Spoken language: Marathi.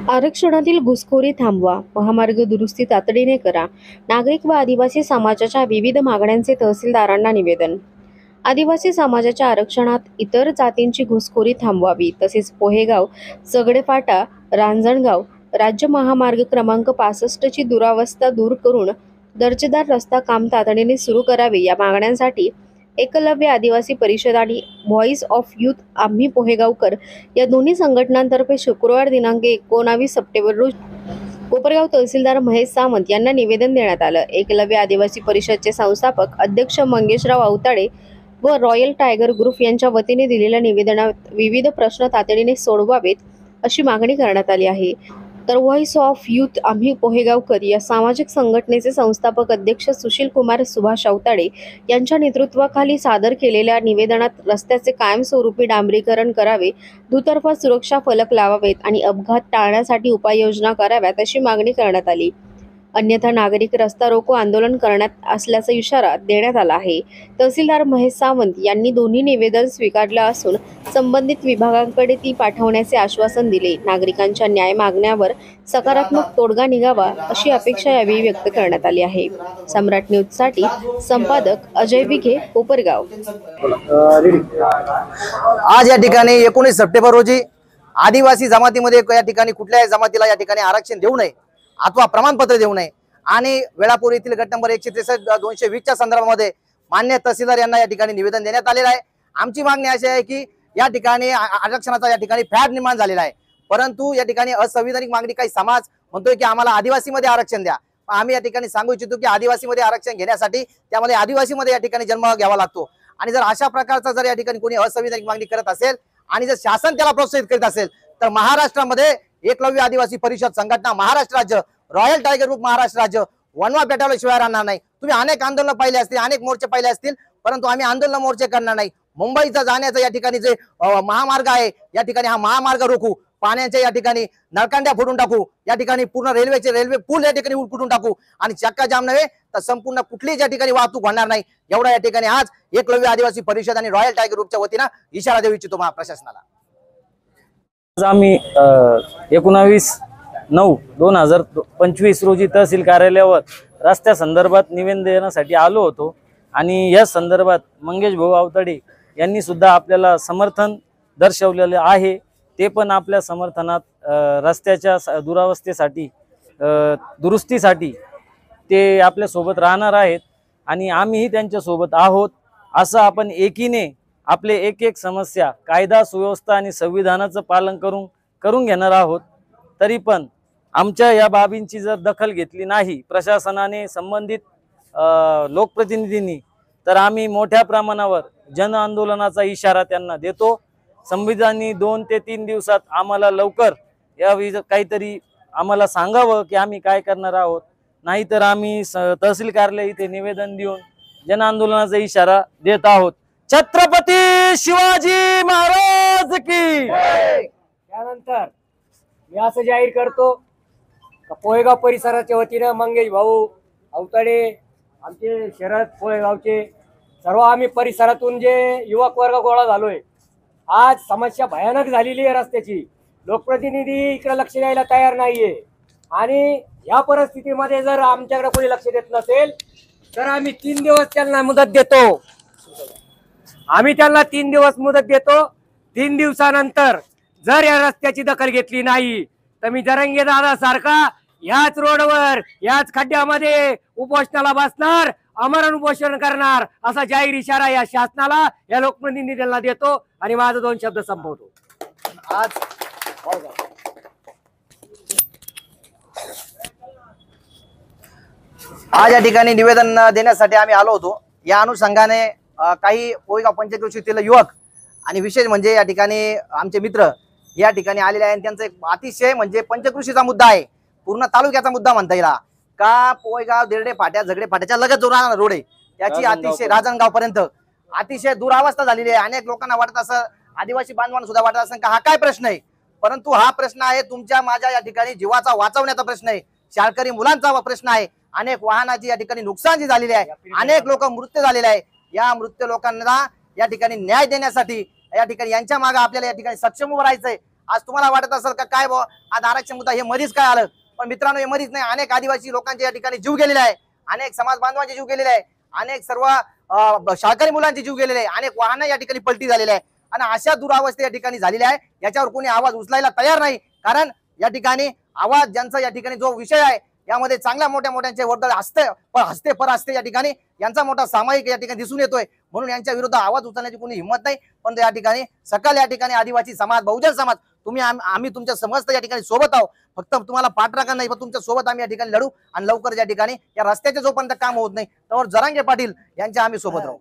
आरक्षणातील घुसखोरी थांबवा, महामार्ग दुरुस्ती तातडीने करा. नागरिक व आदिवासी समाजाच्या विविध मागण्यांचे तहसीलदारांना निवेदन. आदिवासी समाजाच्या आरक्षणात इतर जातींची घुसखोरी थांबवावी, तसेच पोहेगाव, सगडेफाटा, रांजणगाव राज्य महामार्ग क्रमांक 65 ची दुरावस्था दूर करून दर्जेदार रस्ता काम तातडीने सुरू करावे या मागण्यांसाठी एकलव्य आदिवासी परिषद आणि व्हॉइस ऑफ यूथ आम्ही पोहेगावकर या दोन्ही संघटनांतर्फे शुक्रवार दिनांक 19 सप्टेंबर रोजी कोपरगाव तहसीलदार महेश सावंत यांना निवेदन देण्यात आलं. एकलव्य आदिवासी परिषदचे संस्थापक अध्यक्ष मंगेशराव अवताडे व रॉयल टायगर ग्रुप यांच्या वतीने दिलेल्या निवेदनात विविध प्रश्न तातडीने सोडवावेत अशी मागणी करण्यात आली आहे. तर व्हॉइस ऑफ यूथ आम्ही पोहेगावकर या सामाजिक संघटनेचे संस्थापक अध्यक्ष सुशील कुमार सुभाष अवताडे यांच्या नेतृत्वाखाली सादर केलेल्या निवेदनात रस्त्याचे कायमस्वरूपी डांबरीकरण करावे, दुतर्फा सुरक्षा फलक लावावेत आणि अपघात टाळण्यासाठी उपाययोजना कराव्यात अशी मागणी करण्यात आली. अन्यथा नागरिक रस्ता रोको आंदोलन करण्यात असल्याचा इशारा देण्यात आला आहे. तहसीलदार महेश सावंत यांनी दोन्ही निवेदन स्वीकारलं असून संबंधित विभागांकडे ती पाठवण्याचे आश्वासन दिले. नागरिकांच्या न्याय मागण्यावर सकारात्मक तोडगा निघावा अशी अपेक्षा यावेळी व्यक्त करण्यात आली आहे. सम्राट न्यूजसाठी संपादक अजय विखे, कोपरगाव. आज या ठिकाणी 19 सप्टेंबर रोजी आदिवासी जमातीमध्ये या ठिकाणी कुठल्याही जमातीला या ठिकाणी आरक्षण देऊ नये अथवा प्रमाणपत्र देऊ नये आणि वेळापूर येथील गट नंबर 163/220 च्या संदर्भामध्ये मान्य तहसीलदार यांना या ठिकाणी निवेदन देण्यात आलेलं आहे. आमची मागणी अशी आहे की या ठिकाणी आरक्षणाचा या ठिकाणी फॅड निर्माण झालेला आहे, परंतु या ठिकाणी असंविधानिक मागणी काही समाज म्हणतोय की आम्हाला आदिवासीमध्ये आरक्षण द्या. आम्ही या ठिकाणी सांगू इच्छितो की आदिवासीमध्ये आरक्षण घेण्यासाठी त्यामध्ये आदिवासीमध्ये या ठिकाणी जन्म घ्यावा लागतो आणि जर अशा प्रकारचा जर या ठिकाणी कोणी असंविधानिक मागणी करत असेल आणि जर शासन त्याला प्रोत्साहित करीत असेल तर महाराष्ट्रामध्ये एकलव्य आदिवासी परिषद संघटना महाराष्ट्र राज्य, रॉयल टायगर ग्रुप महाराष्ट्र राज्य वनवा पेटवल्याशिवाय राहणार नाही. तुम्ही अनेक आंदोलन पाहिले असतील, अनेक मोर्चे पाहिले असतील, परंतु आम्ही आंदोलन मोर्चे करणार नाही. मुंबईचा जाण्याचा या ठिकाणी जे महामार्ग आहे या ठिकाणी हा महामार्ग रोखू, पाण्याच्या या ठिकाणी नळकांड्या फोडून टाकू, या ठिकाणी पूर्ण रेल्वे पूल या ठिकाणी उलटून टाकू आणि चक्का जाम नव्हे तर संपूर्ण कुठलीच या ठिकाणी वाहतूक होणार नाही. एवढा या ठिकाणी आज एकलव्य आदिवासी परिषद आणि रॉयल टायगर ग्रुपच्या वतीनं इशारा देऊ इच्छितो महाप्रशासनाला. आम्ही 19/9/2025 रोजी तहसील कार्यालयावर रस्त्या संदर्भात निवेदन देण्यासाठी आलो होतो आणि या संदर्भात मंगेश भाऊ अवताडे यांनी सुद्धा आपल्याला समर्थन दर्शवलेले आहे. ते पण आपल्या समर्थनात रस्त्याच्या दुरावस्थेसाठी दुरुस्तीसाठी ते आपल्या सोबत राहणार आहेत आणि आम्हीही त्यांच्या सोबत आहोत. असं आपण एकीने आपले एक समस्या कायदा सुव्यवस्था आणि संविधानाचं पालन करून घेणार आहोत. तरी पण आमच्या या बाबींची जर दखल घेतली नाही प्रशासनाने, संबंधित लोकप्रतिनिधींनी, तर आम्ही मोठ्या प्रमाणावर जन आंदोलनाचा इशारा त्यांना देतो. संविधानी 2 ते 3 दिवसात आम्हाला लवकर या काहीतरी आम्हाला सांगावं की आम्ही काय करणार आहोत, नाहीतर आम्ही तहसील कार्यालय इथे निवेदन देऊन जन आंदोलनाचा इशारा देत आहोत. छत्रपती शिवाजी महाराज की. त्यानंतर मी असं जाहीर करतो का पोहेगाव परिसराच्या वतीनं मंगेश भाऊ अवताडे, आमचे शरद पोहेगावचे सर्व आम्ही परिसरातून जे युवक वर्ग गोळा झालोय. आज समस्या भयानक झालेली आहे रस्त्याची. लोकप्रतिनिधी इकडे लक्ष द्यायला तयार नाहीये आणि या परिस्थितीमध्ये जर आमच्याकडे कोणी लक्ष देत नसेल तर आम्ही 3 दिवस त्यांना मुदत देतो. 3 दिवस मुदत देतो. 3 दिवसानंतर जर या रस्त्याची दखल घेतली नाही तर मी जरंगे दादा सारखा याच रोडवर याच खड्ड्यामध्ये उपोषणाला बसणार, आमरण उपोषण करणार असा जाहीर इशारा या शासनाला, या लोकप्रतिनिधींना देतो आणि माझे 2 शब्द संपवतो. आज या ठिकाणी निवेदन देण्यासाठी आम्ही आलो होतो. या अनुषंगाने काही पोहेगाव पंचक्रोशीतील युवक आणि विशेष म्हणजे या ठिकाणी आमचे मित्र या ठिकाणी आलेले आहे. त्यांचा एक अतिशय म्हणजे पंचक्रोशीचा मुद्दा आहे, पूर्ण तालुक्याचा मुद्दा म्हणता येईल का पोहेगाव देरडे फाट्या झगडे फाट्याच्या लगत जो राहणार रोड आहे त्याची अतिशय राजनगाव पर्यंत अतिशय दुरावस्था झालेली आहे. अनेक लोकांना वाटत असं, आदिवासी बांधवांना सुद्धा वाटत असं का हा काय प्रश्न आहे, परंतु हा प्रश्न आहे तुमच्या माझ्या या ठिकाणी जीवाचा वाचवण्याचा प्रश्न आहे, शाळकरी मुलांचा प्रश्न आहे. अनेक वाहनाची या ठिकाणी नुकसान झालेली आहे, अनेक लोक मृत्यू झालेले आहे. या मृत्यू लोकांना या ठिकाणी न्याय देण्यासाठी या ठिकाणी यांच्या मागे आपल्याला या ठिकाणी सक्षम उभं राहायचंय आज तुम्हाला वाटत असेल का काय बुवा आज आरक्षण मुद्दा हे मधीच काय आलं, पण मित्रांनो हे मधीच नाही, अनेक आदिवासी लोकांचे या ठिकाणी जीव गेलेले आहे, अनेक समाज बांधवांचे जीव गेलेले आहे, अनेक सर्व शाळकरी मुलांचे जीव गेलेले आहे, अनेक वाहनं या ठिकाणी पलटी झालेले आहे आणि अशा दुरावस्था या ठिकाणी झालेली आहे, याच्यावर कोणी आवाज उचलायला तयार नाही. कारण या ठिकाणी आवाज ज्यांचा या ठिकाणी जो विषय आहे यामध्ये चांगल्या मोठ्यांचे वर्दळ हस्ते पर हस्ते या ठिकाणी यांचा मोठा सामायिक या ठिकाणी दिसून येतोय, म्हणून यांच्या विरुद्ध आवाज उचलण्याची कोणी हिंमत नाही. पण या ठिकाणी सकल या ठिकाणी आदिवासी समाज, बहुजन समाज, तुम्ही आम्ही तुमच्या समस्त या ठिकाणी सोबत आहोत. फक्त तुम्हाला पाठराखण नाही, पण तुमच्या सोबत आम्ही या ठिकाणी लढू आणि लवकर या ठिकाणी या रस्त्याचे जोपर्यंत काम होत नाही तोवर जरांगे पाटील यांच्या आम्ही सोबत राहू.